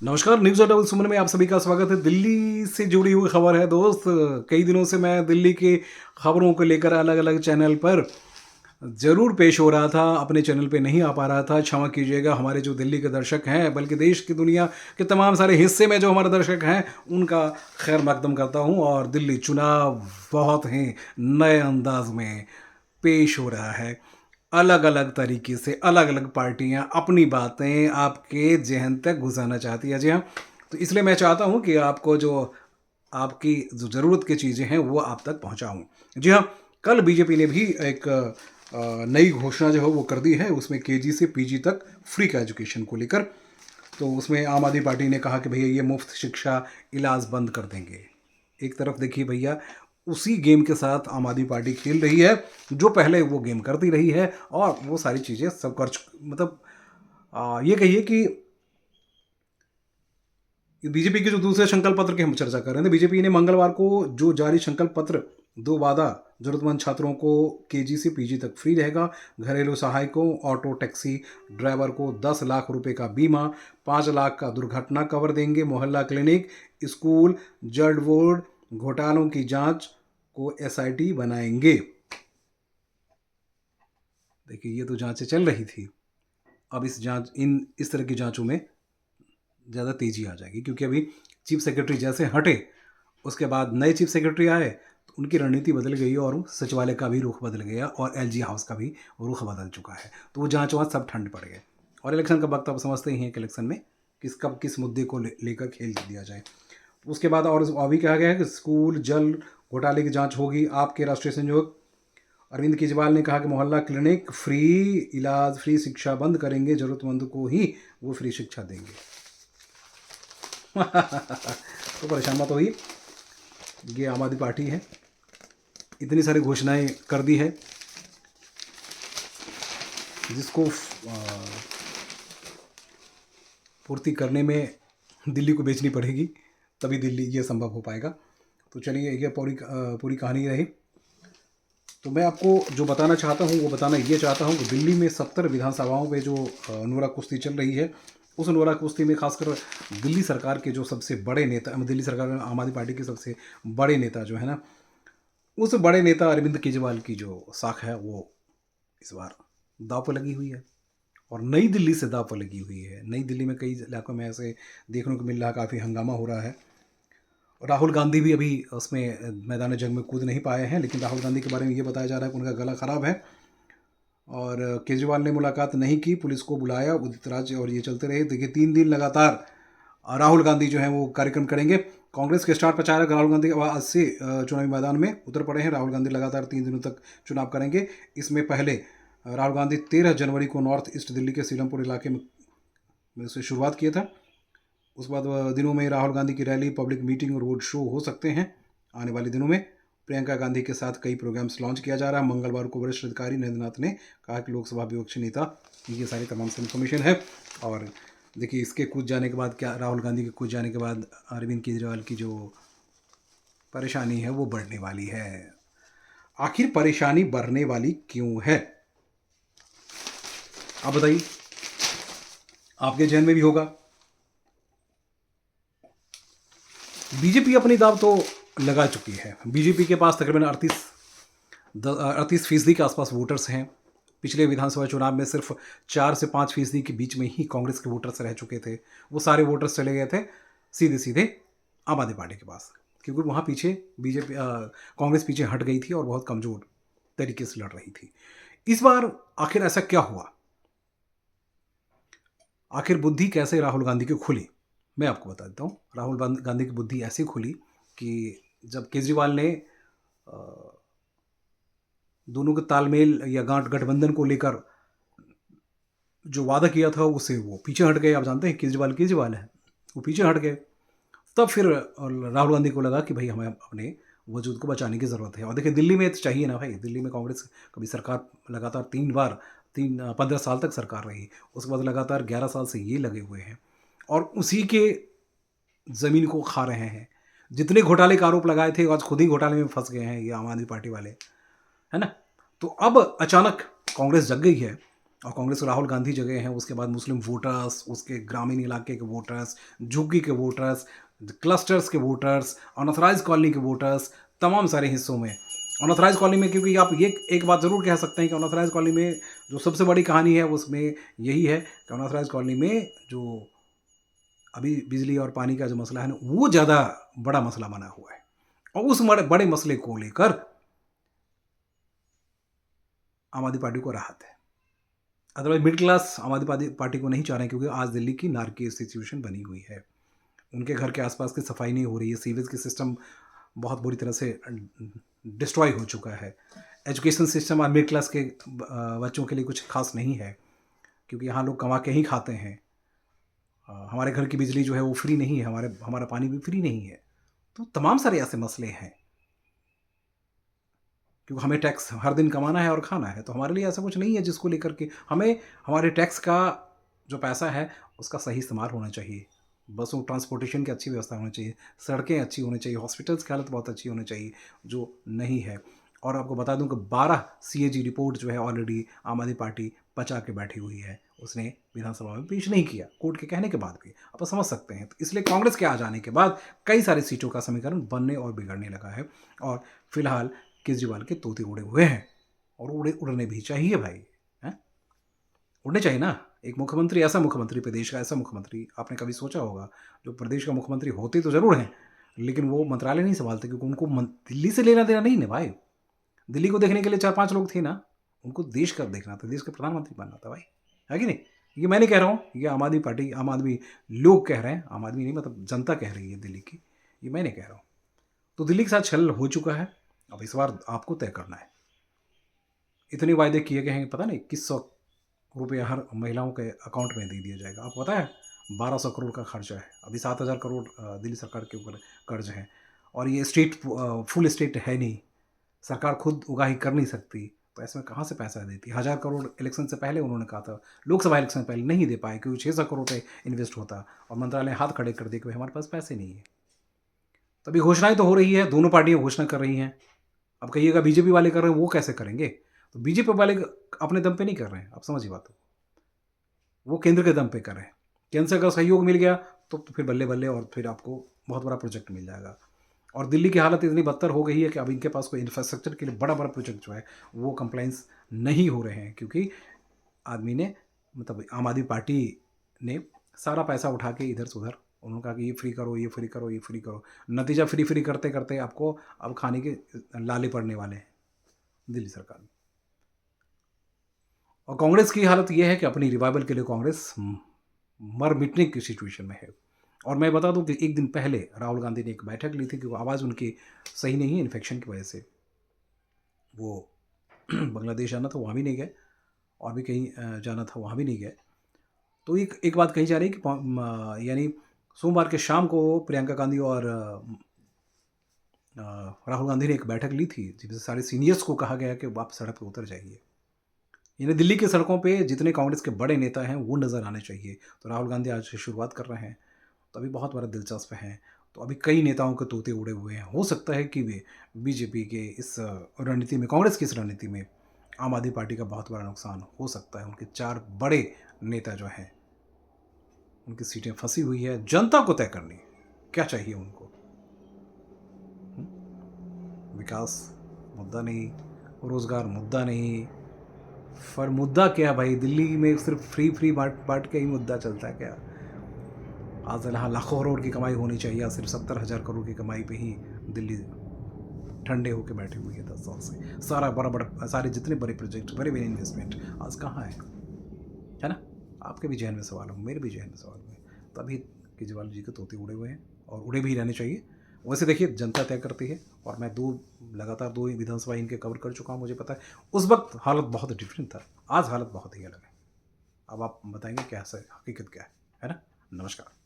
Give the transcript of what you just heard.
नमस्कार, news double सुमन में आप सभी का स्वागत है। दिल्ली से जुड़ी हुई खबर है दोस्त। कई दिनों से मैं दिल्ली की खबरों को लेकर अलग-अलग चैनल पर ज़रूर पेश हो रहा था, अपने चैनल पे नहीं आ पा रहा था। क्षमा कीजिएगा हमारे जो दिल्ली के दर्शक हैं, बल्कि देश की दुनिया के तमाम सारे हिस्से में जो हमारे दर्शक हैं, उनका खैर मकदम करता हूँ। और दिल्ली चुनाव बहुत ही नए अंदाज में पेश हो रहा है। अलग अलग तरीके से अलग अलग पार्टियां अपनी बातें आपके जहन तक घुसाना चाहती है। जी हाँ, तो इसलिए मैं चाहता हूं कि आपको जो आपकी जो ज़रूरत की चीज़ें हैं वो आप तक पहुंचाऊं। जी हाँ, कल बीजेपी ने भी एक नई घोषणा जो है वो कर दी है। उसमें केजी से पीजी तक फ्री का एजुकेशन को लेकर। तो उसमें आम आदमी पार्टी ने कहा कि भैया ये मुफ्त शिक्षा इलाज बंद कर देंगे। एक तरफ देखिए भैया, उसी गेम के साथ आम आदमी पार्टी खेल रही है जो पहले वो गेम करती रही है। और वो सारी चीज़ें सब कर मतलब ये कहिए कि बीजेपी के जो दूसरे संकल्प पत्र की हम चर्चा कर रहे थे। बीजेपी ने मंगलवार को जो जारी संकल्प पत्र दो वादा, जरूरतमंद छात्रों को केजी से पीजी तक फ्री रहेगा, घरेलू सहायकों ऑटो टैक्सी ड्राइवर को 10 लाख रुपए का बीमा, 5 लाख का दुर्घटना कवर देंगे, मोहल्ला क्लिनिक, स्कूल जल्ड बोर्ड घोटालों की जांच को एसआईटी बनाएंगे। देखिए, ये तो जांचें चल रही थी। अब इस तरह की जांचों में ज़्यादा तेज़ी आ जाएगी, क्योंकि अभी चीफ सेक्रेटरी जैसे हटे, उसके बाद नए चीफ सेक्रेटरी आए तो उनकी रणनीति बदल गई और सचिवालय का भी रुख बदल गया और एलजी हाउस का भी रुख बदल चुका है। तो वो जांच वाँच सब ठंड पड़ गए। और इलेक्शन का वक्त आप समझते ही हैं कि इलेक्शन में किस मुद्दे को लेकर खेल दिया जाए। उसके बाद और अभी कहा गया है कि स्कूल जल घोटाले की जांच होगी। आपके राष्ट्रीय संयोजक अरविंद केजरीवाल ने कहा कि मोहल्ला क्लिनिक फ्री इलाज, फ्री शिक्षा बंद करेंगे, जरूरतमंद को ही वो फ्री शिक्षा देंगे। तो परेशान मत होइए, ये आम आदमी पार्टी है, इतनी सारी घोषणाएं कर दी है जिसको पूर्ति करने में दिल्ली को बेचनी पड़ेगी, तभी दिल्ली ये संभव हो पाएगा। तो चलिए, ये पूरी कहानी रही। तो मैं आपको जो बताना चाहता हूँ वो बताना ये चाहता हूँ कि दिल्ली में 70 विधानसभाओं पे जो नूरा कुश्ती चल रही है, उस नूरा कुश्ती में खासकर दिल्ली सरकार के जो सबसे बड़े नेता, दिल्ली सरकार में आम आदमी पार्टी के सबसे बड़े नेता जो है ना, उस बड़े नेता अरविंद केजरीवाल की जो साख है वो इस बार दांव पर लगी हुई है। और नई दिल्ली से दांव पर लगी हुई है। नई दिल्ली में कई इलाकों में ऐसे देखने को मिल रहा है, काफ़ी हंगामा हो रहा है। राहुल गांधी भी अभी उसमें मैदान जंग में कूद नहीं पाए हैं, लेकिन राहुल गांधी के बारे में ये बताया जा रहा है कि उनका गला खराब है। और केजरीवाल ने मुलाकात नहीं की, पुलिस को बुलाया, उदित राज, और ये चलते रहे। देखिए, 3 दिन लगातार राहुल गांधी जो है वो कार्यक्रम करेंगे। कांग्रेस के स्टार प्रचारक राहुल गांधी आज से चुनावी मैदान में उतर पड़े हैं। राहुल गांधी लगातार 3 दिनों तक चुनाव करेंगे। इसमें पहले राहुल गांधी 13 जनवरी को नॉर्थ ईस्ट दिल्ली के सीलमपुर इलाके में से शुरुआत किया था। उसके बाद दिनों में राहुल गांधी की rally, public meeting, road show हो सकते हैं आने वाले दिनों में। प्रियंका गांधी के साथ कई प्रोग्राम्स लॉन्च किया जा रहा है। मंगलवार को वरिष्ठ अधिकारी नरेंद्र नाथ ने कहा कि लोकसभा विपक्षी नेता, ये सारी तमाम सी इन्फॉर्मेशन है। और देखिए, इसके कूद जाने के बाद क्या, राहुल गांधी के कूद जाने के बाद अरविंद केजरीवाल की जो परेशानी है वो बढ़ने वाली है। आखिर परेशानी बढ़ने वाली क्यों है, आप बताइए, आपके जहन में भी होगा। बीजेपी अपनी दाव तो लगा चुकी है। बीजेपी के पास तकरीबन 38% के आसपास वोटर्स हैं। पिछले विधानसभा चुनाव में सिर्फ 4 से 5% के बीच में ही कांग्रेस के वोटर्स रह चुके थे। वो सारे वोटर्स चले गए थे सीधे सीधे आम आदमी पार्टी के पास, क्योंकि वहाँ पीछे कांग्रेस पीछे हट गई थी और बहुत कमज़ोर तरीके से लड़ रही थी। इस बार आखिर ऐसा क्या हुआ, आखिर बुद्धि कैसे राहुल गांधी की खुली, मैं आपको बता देता हूँ। राहुल गांधी की बुद्धि ऐसी खुली कि जब केजरीवाल ने दोनों के तालमेल या गांठ गठबंधन को लेकर जो वादा किया था उससे वो पीछे हट गए। आप जानते हैं केजरीवाल है, वो पीछे हट गए। तब फिर राहुल गांधी को लगा कि भाई हमें अपने वजूद को बचाने की ज़रूरत है। और देखिए, दिल्ली में तो चाहिए ना भाई, दिल्ली में कांग्रेस कभी सरकार लगातार 15 साल तक सरकार रही, उसके बाद लगातार 11 साल से ये लगे हुए हैं और उसी के ज़मीन को खा रहे हैं। जितने घोटाले का आरोप लगाए थे आज खुद ही घोटाले में फंस गए हैं ये आम आदमी पार्टी वाले, है ना। तो अब अचानक कांग्रेस जग गई है और कांग्रेस को राहुल गांधी जगह हैं, उसके बाद मुस्लिम वोटर्स, उसके ग्रामीण इलाके के वोटर्स, झुग्गी के वोटर्स, क्लस्टर्स के वोटर्स, अनऑथराइज कॉलोनी के वोटर्स, तमाम सारे हिस्सों में। अनऑथराइज कॉलोनी में, क्योंकि आप ये एक बात ज़रूर कह सकते हैं कि अनऑथराइज कॉलोनी में जो सबसे बड़ी कहानी है उसमें यही है कि अनऑथराइज कॉलोनी में जो अभी बिजली और पानी का जो मसला है ना, वो ज़्यादा बड़ा मसला बना हुआ है। और उस बड़े मसले को लेकर आम आदमी पार्टी को राहत है। अदरवाइज मिडिल क्लास आम आदमी पार्टी को नहीं चाह रहे हैं, क्योंकि आज दिल्ली की नारकीय सिचुएशन बनी हुई है। उनके घर के आसपास की सफाई नहीं हो रही है, सीवेज की सिस्टम बहुत बुरी तरह से डिस्ट्रॉय हो चुका है। एजुकेशन सिस्टम और मिडिल क्लास के बच्चों के लिए कुछ खास नहीं है, क्योंकि यहाँ लोग कमा के ही खाते हैं। हमारे घर की बिजली जो है वो फ्री नहीं है, हमारा पानी भी फ्री नहीं है। तो तमाम सारे ऐसे मसले हैं, क्योंकि हमें टैक्स हर दिन कमाना है और खाना है। तो हमारे लिए ऐसा कुछ नहीं है जिसको लेकर के हमें हमारे टैक्स का जो पैसा है उसका सही इस्तेमाल होना चाहिए। बसों ट्रांसपोर्टेशन की अच्छी व्यवस्था होनी चाहिए, सड़कें अच्छी होनी चाहिए, हॉस्पिटल्स की हालत बहुत अच्छी होनी चाहिए, जो नहीं है। और आपको बता दूं कि 12 CAG रिपोर्ट जो है ऑलरेडी आम आदमी पार्टी पचा के बैठी हुई है, उसने विधानसभा में पेश नहीं किया, कोर्ट के कहने के बाद भी। आप समझ सकते हैं। तो इसलिए कांग्रेस के आ जाने के बाद कई सारी सीटों का समीकरण बनने और बिगड़ने लगा है। और फिलहाल केजरीवाल के तोते उड़े हुए हैं, और उड़ने भी चाहिए भाई, हैं? उड़ने चाहिए ना। एक मुख्यमंत्री, ऐसा मुख्यमंत्री, प्रदेश का ऐसा मुख्यमंत्री, आपने कभी सोचा होगा, जो प्रदेश का मुख्यमंत्री होते तो ज़रूर हैं, लेकिन वो मंत्रालय नहीं संभालते, क्योंकि उनको दिल्ली से लेना देना नहीं ना भाई। दिल्ली को देखने के लिए 4-5 लोग थे ना, उनको देश का देखना था, देश का प्रधानमंत्री बनना था भाई, है कि नहीं? ये मैं नहीं कह रहा हूँ, ये आम आदमी पार्टी, आम आदमी लोग कह रहे हैं, आम आदमी नहीं मतलब जनता कह रही है दिल्ली की, ये मैं नहीं कह रहा हूँ। तो दिल्ली के साथ छल हो चुका है, अब इस बार आपको तय करना है। इतने वायदे किए गए हैं, पता नहीं 2100 रुपये हर महिलाओं के अकाउंट में दे दिया जाएगा। आपको पता है 1200 करोड़ का खर्चा है, अभी 7000 करोड़ दिल्ली सरकार के ऊपर कर्ज है। और ये स्टेट फुल स्टेट है नहीं, सरकार खुद उगाही कर नहीं सकती, तो ऐसे में कहाँ से पैसा देती? 1000 करोड़ इलेक्शन से पहले उन्होंने कहा था, लोकसभा इलेक्शन से पहले नहीं दे पाए, क्योंकि 600 करोड़ पे इन्वेस्ट होता, और मंत्रालय हाथ खड़े कर दे कि भाई हमारे पास पैसे नहीं है। तभी घोषणाएं तो हो रही है, दोनों पार्टियां घोषणा कर रही हैं। अब कहिएगा बीजेपी वाले कर रहे हैं, वो कैसे करेंगे? तो बीजेपी वाले अपने दम पे नहीं कर रहे हैं, आप समझिए बात को, वो केंद्र के दम पे कर रहे हैं। केंद्र से अगर सहयोग मिल गया तो फिर बल्ले बल्ले, और फिर आपको बहुत बड़ा प्रोजेक्ट मिल जाएगा। और दिल्ली की हालत इतनी बदतर हो गई है कि अब इनके पास कोई इंफ्रास्ट्रक्चर के लिए बड़ा बड़ा प्रोजेक्ट जो है वो कंप्लाइंस नहीं हो रहे हैं, क्योंकि आदमी ने, मतलब आम आदमी पार्टी ने सारा पैसा उठा के इधर से उधर, उन्होंने कहा कि ये फ्री करो, ये फ्री करो, ये फ्री करो। नतीजा फ्री फ्री करते करते आपको अब खाने के लाले पड़ने वाले हैं दिल्ली सरकार में। और कांग्रेस की हालत यह है कि अपनी रिवाइवल के लिए कांग्रेस मर मिटने की सिचुएशन में है। और मैं बता दूं कि एक दिन पहले राहुल गांधी ने एक बैठक ली थी, क्योंकि आवाज़ उनकी सही नहीं है इन्फेक्शन की वजह से, वो बांग्लादेश जाना था वहाँ भी नहीं गए, और भी कहीं जाना था वहाँ भी नहीं गए। तो एक बात कही जा रही है कि यानी सोमवार के शाम को प्रियंका गांधी और राहुल गांधी ने एक बैठक ली थी, जिसमें सारे सीनियर्स को कहा गया कि आप सड़क पर उतर जाइए। यानी दिल्ली की सड़कों पे जितने कांग्रेस के बड़े नेता हैं वो नज़र आने चाहिए। तो राहुल गांधी आज से शुरुआत कर रहे हैं, तो अभी बहुत बड़ा दिलचस्प हैं। तो अभी कई नेताओं के तोते उड़े हुए हैं। हो सकता है कि वे बीजेपी के इस रणनीति में, कांग्रेस की इस रणनीति में आम आदमी पार्टी का बहुत बड़ा नुकसान हो सकता है। उनके 4 बड़े नेता जो हैं, उनकी सीटें फंसी हुई है, जनता को तय करनी है क्या चाहिए उनको। विकास मुद्दा नहीं, रोज़गार मुद्दा नहीं, पर मुद्दा क्या भाई? दिल्ली में सिर्फ फ्री फ्री बांट के ही मुद्दा चलता है क्या? आज यहाँ लाखों करोड़ की कमाई होनी चाहिए, आज सिर्फ 70,000 करोड़ की कमाई पे ही दिल्ली ठंडे होकर बैठी हुई है 10 साल से। सारा बड़ा बड़ा, सारे जितने बड़े प्रोजेक्ट, बड़े बड़े इन्वेस्टमेंट आज कहाँ है ना? आपके भी जहन में सवाल हो, मेरे भी जहन में सवाल हुए, तभी केजरीवाल जी के तोते उड़े हुए हैं, और उड़े भी रहने चाहिए। वैसे देखिए जनता तय करती है, और मैं लगातार 2 विधानसभा इनके कवर कर चुका हूँ, मुझे पता है उस वक्त हालत बहुत डिफरेंट था, आज हालत बहुत ही अलग है। अब आप बताएंगे क्या है, हकीकत क्या है ना? नमस्कार।